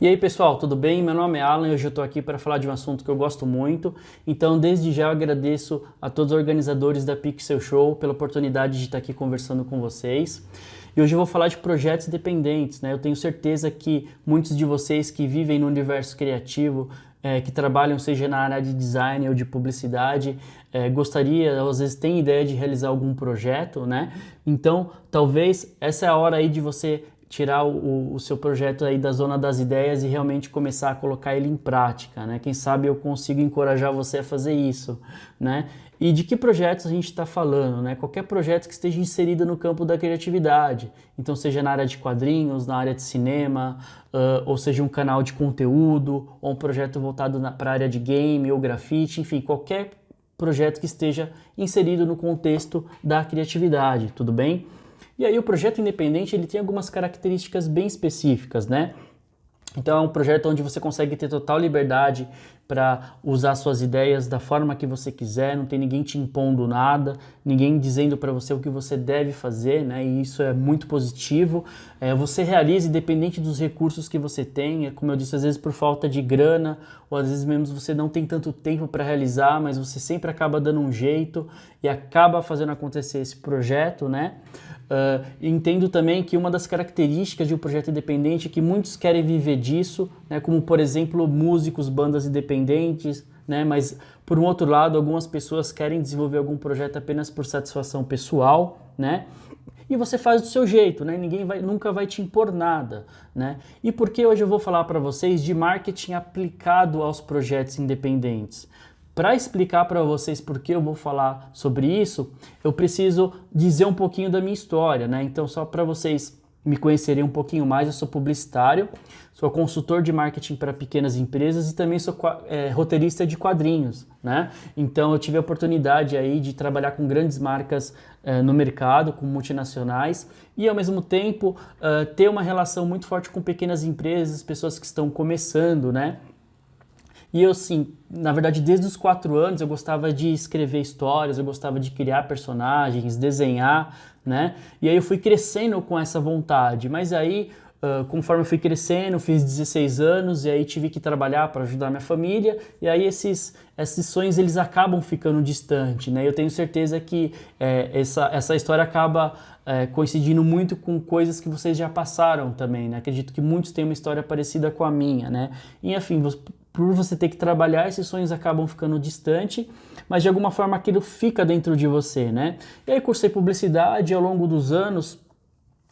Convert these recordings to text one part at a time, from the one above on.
E aí pessoal, tudo bem? Meu nome é Alan e hoje eu estou aqui para falar de um assunto que eu gosto muito. Então, desde já eu agradeço a todos os organizadores da Pixel Show pela oportunidade de estar aqui conversando com vocês. E hoje eu vou falar de projetos independentes, né? Eu tenho certeza que muitos de vocês que vivem no universo criativo, que trabalham seja na área de design ou de publicidade, gostaria, ou às vezes tem ideia de realizar algum projeto, né? Então, talvez essa é a hora aí de você tirar o seu projeto aí da zona das ideias e realmente começar a colocar ele em prática, né? Quem sabe eu consigo encorajar você a fazer isso, né? E de que projetos a gente está falando, né? Qualquer projeto que esteja inserido no campo da criatividade, então seja na área de quadrinhos, na área de cinema, ou seja um canal de conteúdo, ou um projeto voltado para a área de game ou grafite, enfim, qualquer projeto que esteja inserido no contexto da criatividade, tudo bem? E aí o projeto independente ele tem algumas características bem específicas, né? Então é um projeto onde você consegue ter total liberdade para usar suas ideias da forma que você quiser, não tem ninguém te impondo nada, ninguém dizendo para você o que você deve fazer, né? E isso é muito positivo. Você realiza independente dos recursos que você tem, como eu disse, às vezes por falta de grana, ou às vezes mesmo você não tem tanto tempo para realizar, mas você sempre acaba dando um jeito e acaba fazendo acontecer esse projeto, né? Entendo também que uma das características de um projeto independente é que muitos querem viver disso, né, como por exemplo músicos, bandas independentes, né, mas por um outro lado algumas pessoas querem desenvolver algum projeto apenas por satisfação pessoal, né, e você faz do seu jeito, né, nunca vai te impor nada, né. E por que hoje eu vou falar para vocês de marketing aplicado aos projetos independentes? Para explicar para vocês por que eu vou falar sobre isso, eu preciso dizer um pouquinho da minha história, né? Então, só para vocês me conhecerem um pouquinho mais, eu sou publicitário, sou consultor de marketing para pequenas empresas e também sou roteirista de quadrinhos, né? Então, eu tive a oportunidade aí de trabalhar com grandes marcas no mercado, com multinacionais e, ao mesmo tempo, ter uma relação muito forte com pequenas empresas, pessoas que estão começando, né? E eu, assim, na verdade, desde os 4 anos eu gostava de escrever histórias, eu gostava de criar personagens, desenhar, né? E aí eu fui crescendo com essa vontade, mas aí, conforme eu fui crescendo, fiz 16 anos e aí tive que trabalhar para ajudar minha família, e aí esses sonhos eles acabam ficando distantes, né? Eu tenho certeza que essa história acaba coincidindo muito com coisas que vocês já passaram também, né? Acredito que muitos têm uma história parecida com a minha, né? E enfim, por você ter que trabalhar, esses sonhos acabam ficando distantes, mas de alguma forma aquilo fica dentro de você, né? E aí cursei publicidade e ao longo dos anos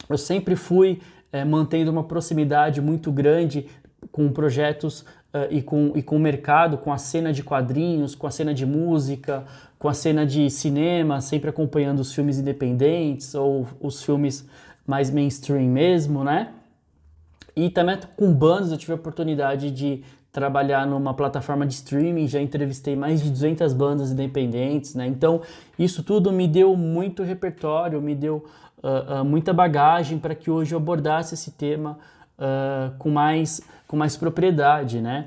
eu sempre fui mantendo uma proximidade muito grande com projetos e com o mercado, com a cena de quadrinhos, com a cena de música, com a cena de cinema, sempre acompanhando os filmes independentes ou os filmes mais mainstream mesmo, né? E também com bandas eu tive a oportunidade de trabalhar numa plataforma de streaming, já entrevistei mais de 200 bandas independentes, né? Então isso tudo me deu muito repertório, me deu muita bagagem para que hoje eu abordasse esse tema com mais propriedade, né?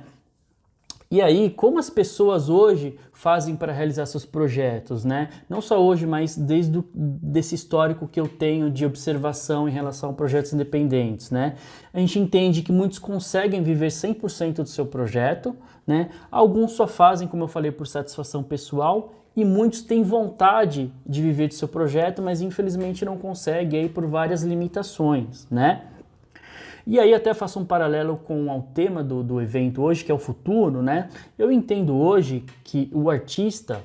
E aí, como as pessoas hoje fazem para realizar seus projetos, né? Não só hoje, mas desde desse histórico que eu tenho de observação em relação a projetos independentes, né? A gente entende que muitos conseguem viver 100% do seu projeto, né? Alguns só fazem, como eu falei, por satisfação pessoal e muitos têm vontade de viver do seu projeto, mas infelizmente não conseguem aí por várias limitações, né? E aí até faço um paralelo com o tema do evento hoje, que é o futuro, né? Eu entendo hoje que o artista,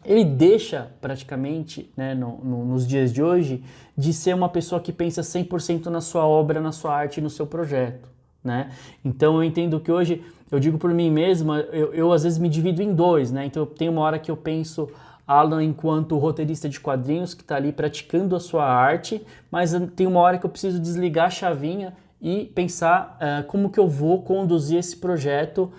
ele deixa praticamente, né, nos dias de hoje, de ser uma pessoa que pensa 100% na sua obra, na sua arte, no seu projeto, né? Então eu entendo que hoje, eu digo por mim mesma, eu às vezes me divido em dois, né? Então tem uma hora que eu penso Alan enquanto roteirista de quadrinhos que está ali praticando a sua arte, mas tem uma hora que eu preciso desligar a chavinha e pensar como que eu vou conduzir esse projeto,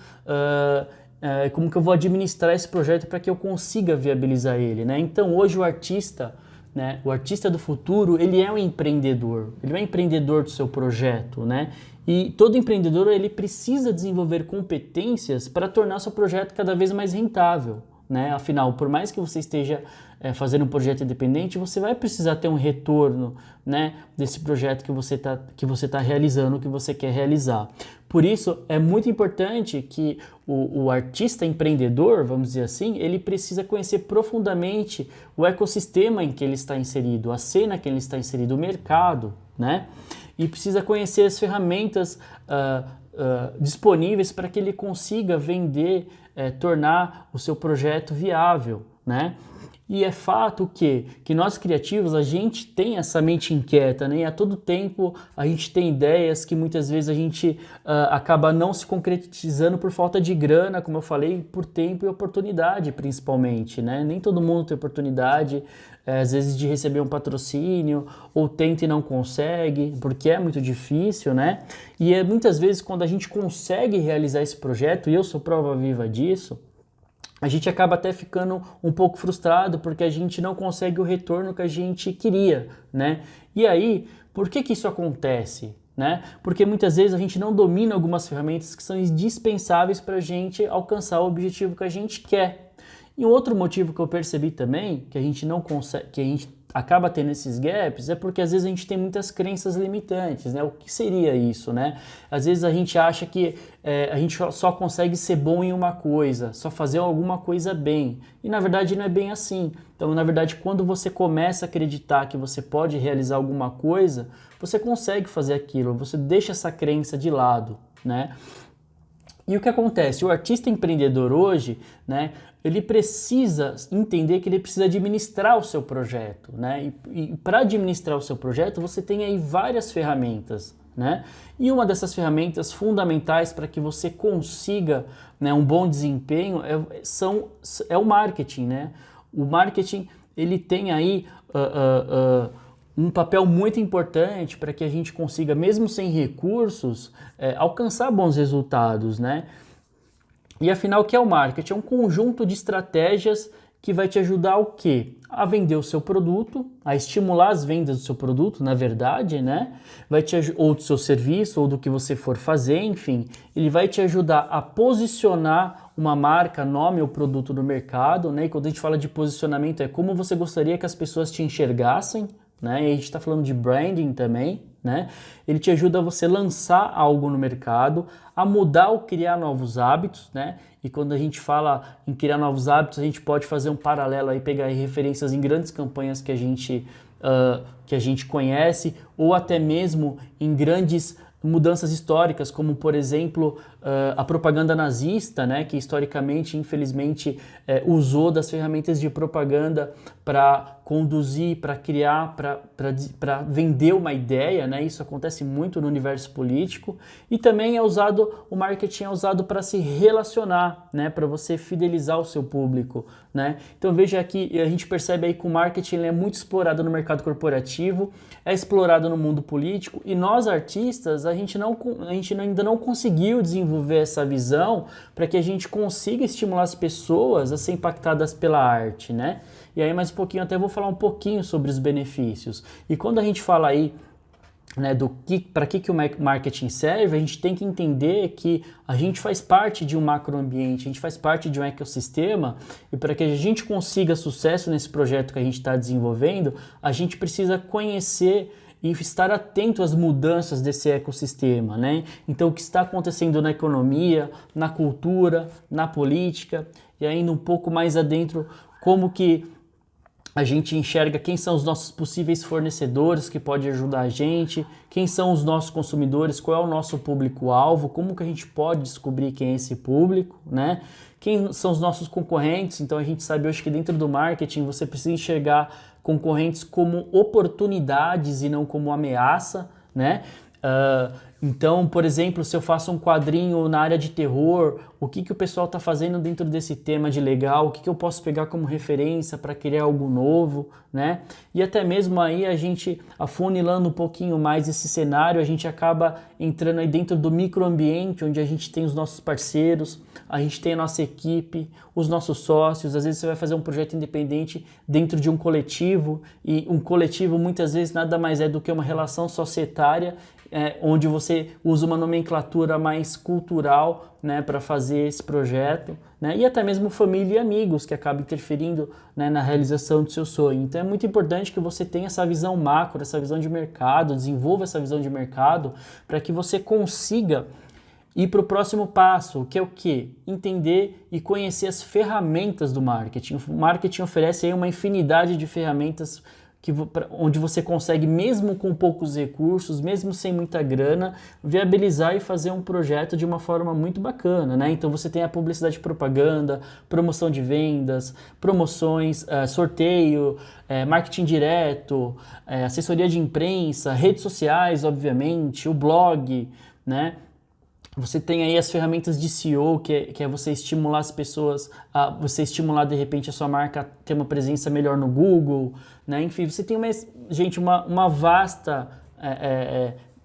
como que eu vou administrar esse projeto para que eu consiga viabilizar ele, né? Então hoje o artista, né, o artista do futuro, ele é um empreendedor, ele é um empreendedor do seu projeto, né? E todo empreendedor ele precisa desenvolver competências para tornar seu projeto cada vez mais rentável, né? Afinal, por mais que você esteja fazendo um projeto independente, você vai precisar ter um retorno, né, desse projeto que você tá realizando, que você quer realizar. Por isso, é muito importante que o artista empreendedor, vamos dizer assim, ele precisa conhecer profundamente o ecossistema em que ele está inserido, a cena que ele está inserido, o mercado, né? E precisa conhecer as ferramentas disponíveis para que ele consiga vender, tornar o seu projeto viável, né? E é fato que nós criativos, a gente tem essa mente inquieta, né? E a todo tempo a gente tem ideias que muitas vezes a gente acaba não se concretizando por falta de grana, como eu falei, por tempo e oportunidade principalmente, né? Nem todo mundo tem oportunidade, às vezes, de receber um patrocínio, ou tenta e não consegue, porque é muito difícil, né? E muitas vezes quando a gente consegue realizar esse projeto, e eu sou prova viva disso, a gente acaba até ficando um pouco frustrado porque a gente não consegue o retorno que a gente queria, né? E aí, por que que isso acontece, né? Porque muitas vezes a gente não domina algumas ferramentas que são indispensáveis para a gente alcançar o objetivo que a gente quer. E um outro motivo que eu percebi também, que a gente não consegue, que a gente acaba tendo esses gaps, é porque às vezes a gente tem muitas crenças limitantes, né? O que seria isso, né? Às vezes a gente acha que a gente só consegue ser bom em uma coisa, só fazer alguma coisa bem. E na verdade não é bem assim. Então, na verdade, quando você começa a acreditar que você pode realizar alguma coisa, você consegue fazer aquilo, você deixa essa crença de lado, né? E o que acontece? O artista empreendedor hoje, né, ele precisa entender que ele precisa administrar o seu projeto, né? E para administrar o seu projeto, você tem aí várias ferramentas, né? E uma dessas ferramentas fundamentais para que você consiga, né, um bom desempenho é o marketing, né? O marketing, ele tem aí um papel muito importante para que a gente consiga, mesmo sem recursos, alcançar bons resultados, né? E afinal, o que é o marketing? É um conjunto de estratégias que vai te ajudar o quê? A vender o seu produto, a estimular as vendas do seu produto, na verdade, né? Ou do seu serviço, ou do que você for fazer, enfim. Ele vai te ajudar a posicionar uma marca, nome ou produto no mercado, né? E quando a gente fala de posicionamento, é como você gostaria que as pessoas te enxergassem, né? E a gente está falando de branding também, né? Ele te ajuda a você lançar algo no mercado, a mudar ou criar novos hábitos, né? E quando a gente fala em criar novos hábitos, a gente pode fazer um paralelo aí, pegar aí referências em grandes campanhas que a gente conhece, ou até mesmo em grandes mudanças históricas, como por exemplo a propaganda nazista, né, que historicamente, infelizmente, usou das ferramentas de propaganda para conduzir, para criar, para vender uma ideia, né? Isso acontece muito no universo político. E também o marketing é usado para se relacionar, né, para você fidelizar o seu público, né? Então veja aqui, a gente percebe aí que o marketing é muito explorado no mercado corporativo, é explorado no mundo político, e nós artistas, a gente ainda não conseguiu desenvolver essa visão para que a gente consiga estimular as pessoas a ser impactadas pela arte, né? E aí mais um pouquinho, até vou falar um pouquinho sobre os benefícios. E quando a gente fala aí, né, para que o marketing serve, a gente tem que entender que a gente faz parte de um macroambiente, a gente faz parte de um ecossistema, e para que a gente consiga sucesso nesse projeto que a gente está desenvolvendo, a gente precisa conhecer e estar atento às mudanças desse ecossistema, né? Então, o que está acontecendo na economia, na cultura, na política, e ainda um pouco mais adentro, como que a gente enxerga quem são os nossos possíveis fornecedores que podem ajudar a gente, quem são os nossos consumidores, qual é o nosso público-alvo, como que a gente pode descobrir quem é esse público, né? Quem são os nossos concorrentes. Então a gente sabe hoje que dentro do marketing você precisa enxergar concorrentes como oportunidades e não como ameaça, né? Então, por exemplo, se eu faço um quadrinho na área de terror, o que o pessoal está fazendo dentro desse tema de legal, o que eu posso pegar como referência para criar algo novo, né? E até mesmo aí a gente, afunilando um pouquinho mais esse cenário, a gente acaba entrando aí dentro do microambiente, onde a gente tem os nossos parceiros, a gente tem a nossa equipe, os nossos sócios. Às vezes você vai fazer um projeto independente dentro de um coletivo, e um coletivo muitas vezes nada mais é do que uma relação societária, onde você você usa uma nomenclatura mais cultural, né, para fazer esse projeto, né, e até mesmo família e amigos que acabam interferindo, né, na realização do seu sonho. Então é muito importante que você tenha essa visão macro, essa visão de mercado, desenvolva essa visão de mercado para que você consiga ir para o próximo passo, que é o quê? Entender e conhecer as ferramentas do marketing. O marketing oferece aí uma infinidade de ferramentas onde você consegue, mesmo com poucos recursos, mesmo sem muita grana, viabilizar e fazer um projeto de uma forma muito bacana, né? Então você tem a publicidade e propaganda, promoção de vendas, promoções, sorteio, marketing direto, assessoria de imprensa, redes sociais, obviamente, o blog, né? Você tem aí as ferramentas de SEO, que é você estimular as pessoas, você estimular de repente a sua marca a ter uma presença melhor no Google, né? Enfim, você tem uma vasta,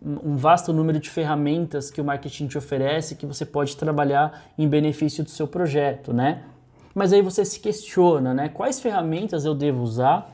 um vasto número de ferramentas que o marketing te oferece que você pode trabalhar em benefício do seu projeto, né? Mas aí você se questiona, né? Quais ferramentas eu devo usar,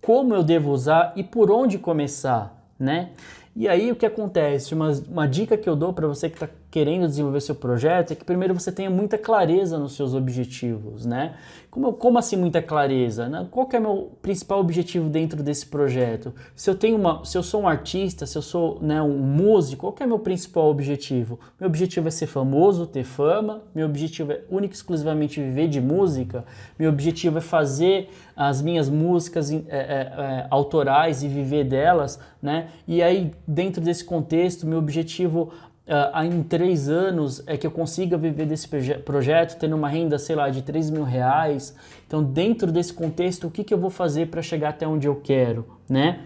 como eu devo usar e por onde começar, né? E aí o que acontece? Uma dica que eu dou para você que está querendo desenvolver seu projeto é que primeiro você tenha muita clareza nos seus objetivos, né? Como assim muita clareza? Né? Qual que é o meu principal objetivo dentro desse projeto? Se eu sou um artista, se eu sou, né, um músico, qual que é o meu principal objetivo? Meu objetivo é ser famoso, ter fama, meu objetivo é único e exclusivamente viver de música, meu objetivo é fazer as minhas músicas autorais e viver delas, né? E aí, dentro desse contexto, meu objetivo em 3 anos é que eu consiga viver desse projeto tendo uma renda, sei lá, de 3 mil reais. Então, dentro desse contexto, o que eu vou fazer para chegar até onde eu quero, né?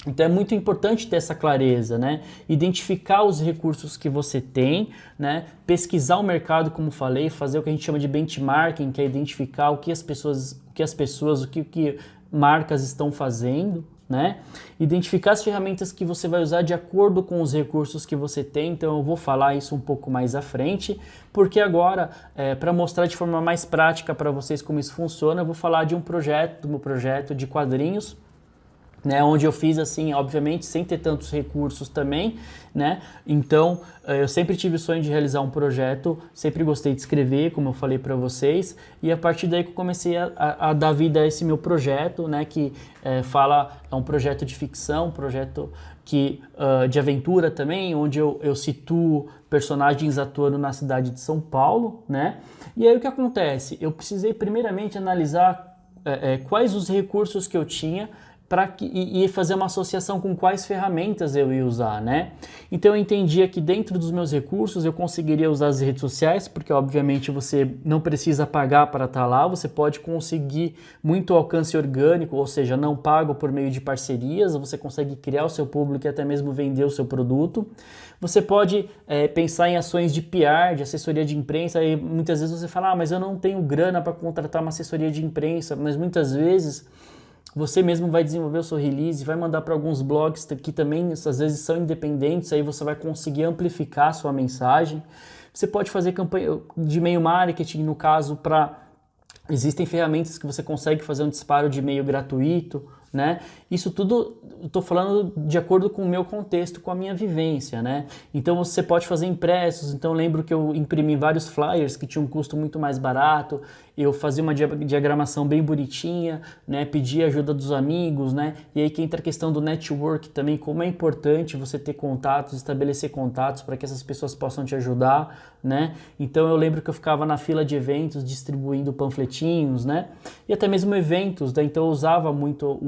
Então é muito importante ter essa clareza, né? Identificar os recursos que você tem, né? Pesquisar o mercado, como falei, fazer o que a gente chama de benchmarking, que é identificar o que marcas estão fazendo, né? Identificar as ferramentas que você vai usar de acordo com os recursos que você tem. Então eu vou falar isso um pouco mais à frente, porque agora, para mostrar de forma mais prática para vocês como isso funciona, eu vou falar do meu projeto de quadrinhos, né, onde eu fiz assim, obviamente, sem ter tantos recursos também, né? Então, eu sempre tive o sonho de realizar um projeto, sempre gostei de escrever, como eu falei para vocês, e a partir daí que eu comecei a dar vida a esse meu projeto, né, que é um projeto de ficção, um projeto de aventura também, onde eu situo personagens atuando na cidade de São Paulo, né? E aí o que acontece? Eu precisei primeiramente analisar quais os recursos que eu tinha e fazer uma associação com quais ferramentas eu ia usar, né? Então eu entendia que dentro dos meus recursos eu conseguiria usar as redes sociais, porque obviamente você não precisa pagar para estar lá, você pode conseguir muito alcance orgânico, ou seja, não pago por meio de parcerias, você consegue criar o seu público e até mesmo vender o seu produto. Você pode pensar em ações de PR, de assessoria de imprensa, e muitas vezes você fala, mas eu não tenho grana para contratar uma assessoria de imprensa, mas muitas vezes você mesmo vai desenvolver o seu release, vai mandar para alguns blogs que também às vezes são independentes, aí você vai conseguir amplificar a sua mensagem. Você pode fazer campanha de e-mail marketing, no caso, existem ferramentas que você consegue fazer um disparo de e-mail gratuito, né? Isso tudo eu estou falando de acordo com o meu contexto, com a minha vivência, né? Então você pode fazer impressos. Então eu lembro que eu imprimi vários flyers que tinham um custo muito mais barato, eu fazia uma diagramação bem bonitinha, né? Pedia ajuda dos amigos, né? E aí que entra a questão do network também, como é importante você ter contatos, estabelecer contatos para que essas pessoas possam te ajudar, né? Então eu lembro que eu ficava na fila de eventos distribuindo panfletinhos, né? E até mesmo eventos, né? Então eu usava muito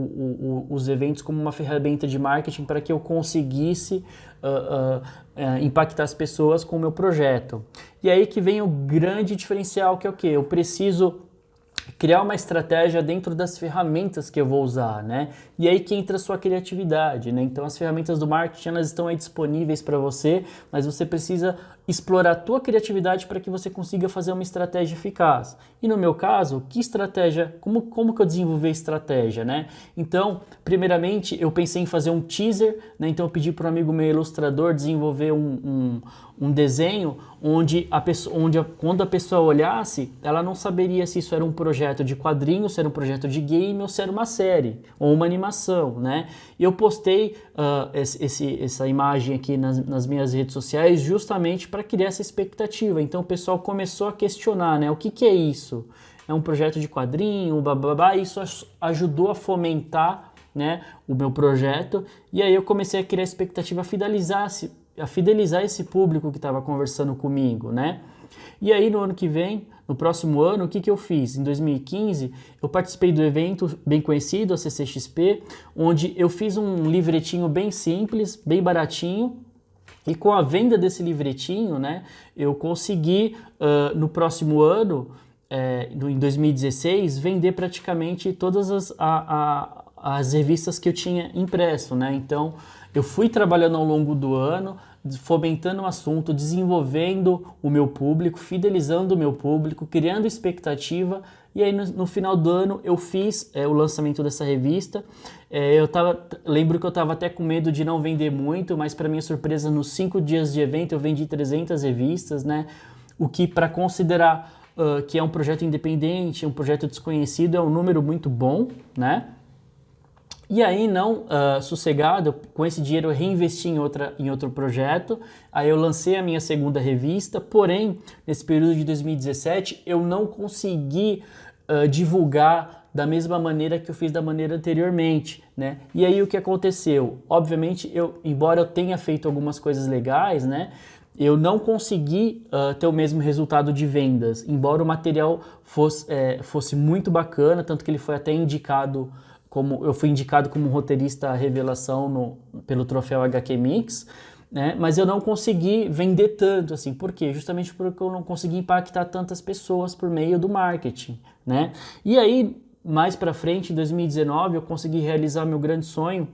os eventos como uma ferramenta de marketing para que eu conseguisse impactar as pessoas com o meu projeto. E aí que vem o grande diferencial, que é o quê? Eu preciso criar uma estratégia dentro das ferramentas que eu vou usar, né? E aí que entra a sua criatividade, né? Então as ferramentas do marketing, elas estão aí disponíveis para você, mas você precisa explorar a tua criatividade para que você consiga fazer uma estratégia eficaz. E no meu caso, que estratégia, como que eu desenvolvi a estratégia, né? Então, primeiramente, eu pensei em fazer um teaser, né? Então eu pedi para um amigo meu ilustrador desenvolver um desenho onde quando a pessoa olhasse, ela não saberia se isso era um projeto de quadrinho, se era um projeto de game ou se era uma série ou uma animação, né? E eu postei essa imagem aqui nas minhas redes sociais justamente para criar essa expectativa. Então o pessoal começou a questionar, né? O que é isso? É um projeto de quadrinho, bababá. Isso ajudou a fomentar, né, o meu projeto. E aí eu comecei a criar expectativa, a fidelizar esse público que estava conversando comigo, né? E aí no ano que vem, no próximo ano, o que eu fiz? Em 2015, eu participei do evento bem conhecido, a CCXP, onde eu fiz um livretinho bem simples, bem baratinho, e com a venda desse livretinho, né, eu consegui, no próximo ano, em 2016, vender praticamente todas as revistas que eu tinha impresso, né? Então, eu fui trabalhando ao longo do ano, fomentando o assunto, desenvolvendo o meu público, fidelizando o meu público, criando expectativa. E aí no final do ano eu fiz o lançamento dessa revista. Lembro que eu estava até com medo de não vender muito, mas para minha surpresa, nos 5 dias de evento eu vendi 300 revistas, né? O que, para considerar que é um projeto independente, um projeto desconhecido, é um número muito bom, né? E aí, sossegado, com esse dinheiro eu reinvesti em outro projeto, aí eu lancei a minha segunda revista, porém, nesse período de 2017, eu não consegui divulgar da mesma maneira que eu fiz da maneira anteriormente, né? E aí o que aconteceu? Obviamente, embora eu tenha feito algumas coisas legais, né, eu não consegui ter o mesmo resultado de vendas, embora o material fosse muito bacana, tanto que ele foi até indicado, eu fui indicado como roteirista revelação pelo troféu HQ Mix, né? Mas eu não consegui vender tanto, assim. Por quê? Justamente porque eu não consegui impactar tantas pessoas por meio do marketing, né? E aí, mais pra frente, em 2019, eu consegui realizar meu grande sonho,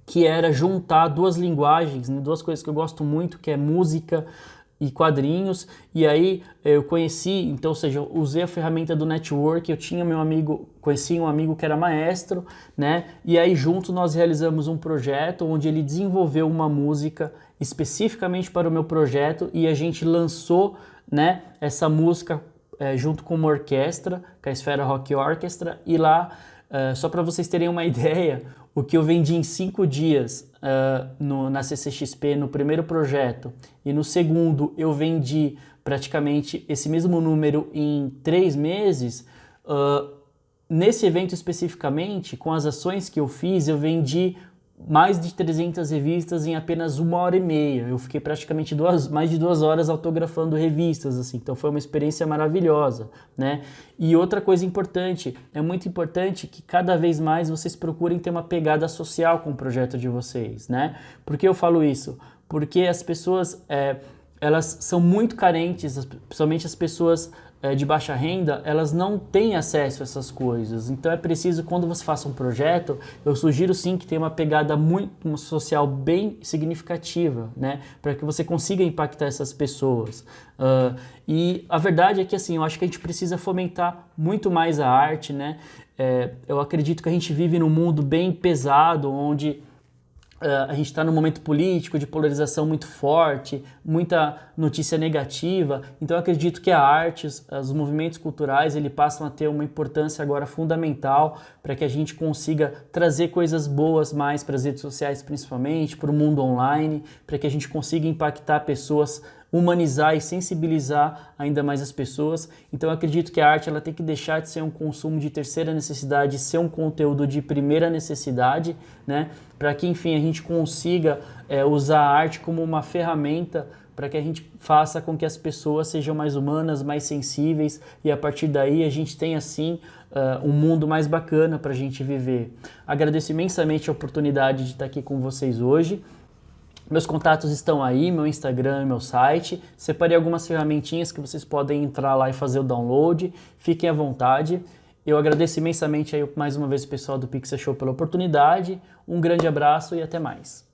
que era juntar duas linguagens, né? Duas coisas que eu gosto muito, que é música e quadrinhos. E aí eu conheci, então, ou seja, eu usei a ferramenta do network, conheci um amigo que era maestro, né? E aí junto nós realizamos um projeto onde ele desenvolveu uma música especificamente para o meu projeto e a gente lançou, né, essa música junto com uma orquestra, com a Esfera Rock Orchestra, e lá, só para vocês terem uma ideia, o que eu vendi em 5 dias na CCXP, no primeiro projeto, e no segundo eu vendi praticamente esse mesmo número em 3 meses, nesse evento especificamente, com as ações que eu fiz, eu vendi mais de 300 revistas em apenas 1h30. Eu fiquei praticamente mais de 2 horas autografando revistas, assim. Então foi uma experiência maravilhosa, né? E outra coisa importante, é muito importante que cada vez mais vocês procurem ter uma pegada social com o projeto de vocês, né? Por que eu falo isso? Porque as pessoas, elas são muito carentes, principalmente as pessoas de baixa renda, elas não têm acesso a essas coisas. Então é preciso, quando você faça um projeto, eu sugiro sim que tenha uma pegada uma social bem significativa, né? Para que você consiga impactar essas pessoas. E a verdade é que, assim, eu acho que a gente precisa fomentar muito mais a arte, né? Eu acredito que a gente vive num mundo bem pesado, onde a gente está num momento político de polarização muito forte, muita notícia negativa. Então eu acredito que a arte, os movimentos culturais, ele passam a ter uma importância agora fundamental para que a gente consiga trazer coisas boas mais para as redes sociais, principalmente para o mundo online, para que a gente consiga impactar pessoas, humanizar e sensibilizar ainda mais as pessoas. Então eu acredito que a arte, ela tem que deixar de ser um consumo de terceira necessidade, ser um conteúdo de primeira necessidade, né? Para que, enfim, a gente consiga usar a arte como uma ferramenta para que a gente faça com que as pessoas sejam mais humanas, mais sensíveis, e a partir daí a gente tenha, assim, um mundo mais bacana para a gente viver. Agradeço imensamente a oportunidade de estar aqui com vocês hoje. Meus contatos estão aí, meu Instagram e meu site. Separei algumas ferramentinhas que vocês podem entrar lá e fazer o download. Fiquem à vontade. Eu agradeço imensamente aí mais uma vez o pessoal do Pixel Show pela oportunidade. Um grande abraço e até mais.